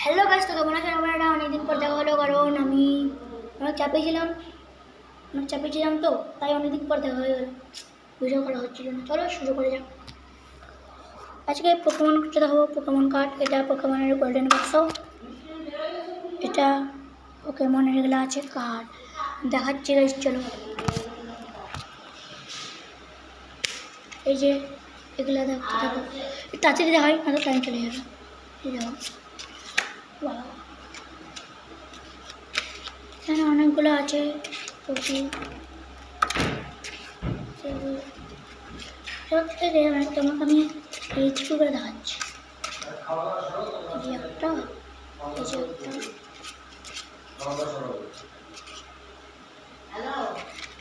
Hello guys, তো কেমন আছেন আপনারা? অনেকদিন পর দেখা হলো, কারণ আমি অনেক চাপে ছিলাম তো তাই অনেকদিন পর দেখা হয়ে গেল, ভিডিও করা হচ্ছিল না। চলো শুরু করে যাক। আজকে পোকেমন কার্ডটা দেখাবো। পোকেমন কার্ড, এটা পোকেমনের গোল্ডেন বাক্স, এটা পোকেমনের এগুলো আছে কার্ড দেখাচ্ছি গাইস। চলো, এই যে এগুলো দেখতে থাকো, তাড়াতাড়ি দেখাই না তো টাইম চলে যাবে। এই দেখো, এখানে অনেকগুলো আছে পশু। তোমাকে আমি এইচপি করে দেখাচ্ছি। এই যে একটা, এই যে একটা,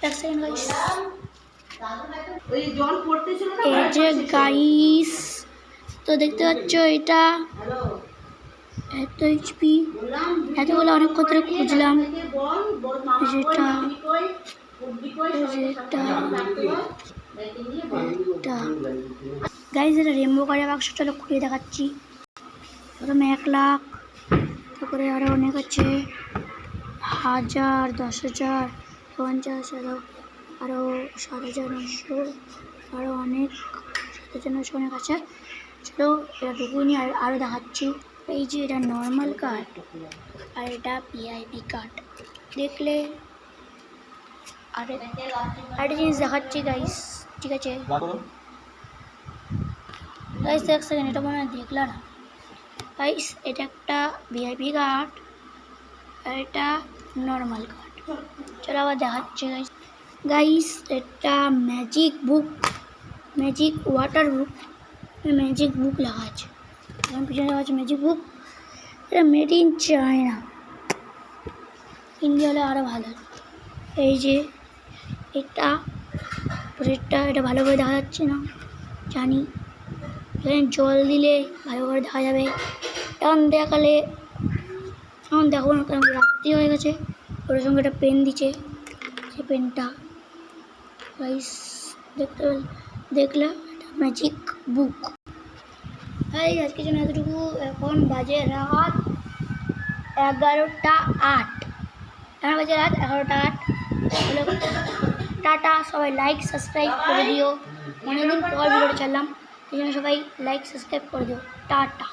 এক সেকেন্ড গাইস। এই যে গাইস, তো দেখতে পাচ্ছ এটা এত এইচপি, এতগুলো অনেক ধরে খুঁজলাম। যেটা গাইস, এটা রেমবো কার্ডের বাক্স। চলো খুলে দেখাচ্ছি। প্রথমে 1 লাখ, তারপরে আরও অনেক আছে, 1000, 10,000, 50,000, আরও 7,900, আরও অনেক 7,900 অনেক আছে। চলো এটা ঢুকুই নি, আরও দেখাচ্ছি। এই যে এটা নর্মাল কার্ড আর এটা ভিআইপি কার্ড। দেখলে আরেকটা জিনিস দেখাচ্ছি গাইস, ঠিক আছে গাইস? এক সেকেন্ড, এটা মনে হয় দেখলা না গাইস। এটা একটা ভিআইপি কার্ড আর এটা নর্মাল কার্ড। চলো আবার দেখাচ্ছি গাইস। গাইস এটা ম্যাজিক বুক, ম্যাজিক ওয়াটার বুক, ম্যাজিক বুক লেখা আছে, আমার পিছনে লেখা আছে ম্যাজিক বুক। এটা মেড ইন চায়না, ইন্ডিয়া হলে আরও ভালো। এই যে এটা এটা ভালোভাবে দেখা যাচ্ছে না জানি, এখানে জল দিলে ভালোভাবে দেখা যাবে। এখন দেখালে এখন দেখো না, কারণ রাত্রি হয়ে গেছে। ওর সঙ্গে একটা পেন দিচ্ছে, সে পেনটা গাইস দেখলে এটা ম্যাজিক বুক। তাই আজকের জন্য এতটুকু। এখন বাজে রাত 11:08, এখন বাজে রাত 11:08। টাটা, সবাই লাইক সাবস্ক্রাইব করে দিও। অনেকদিন পর ভিডিওটা ছাড়লাম, এই জন্য সবাই লাইক সাবস্ক্রাইব করে দিও। টাটা।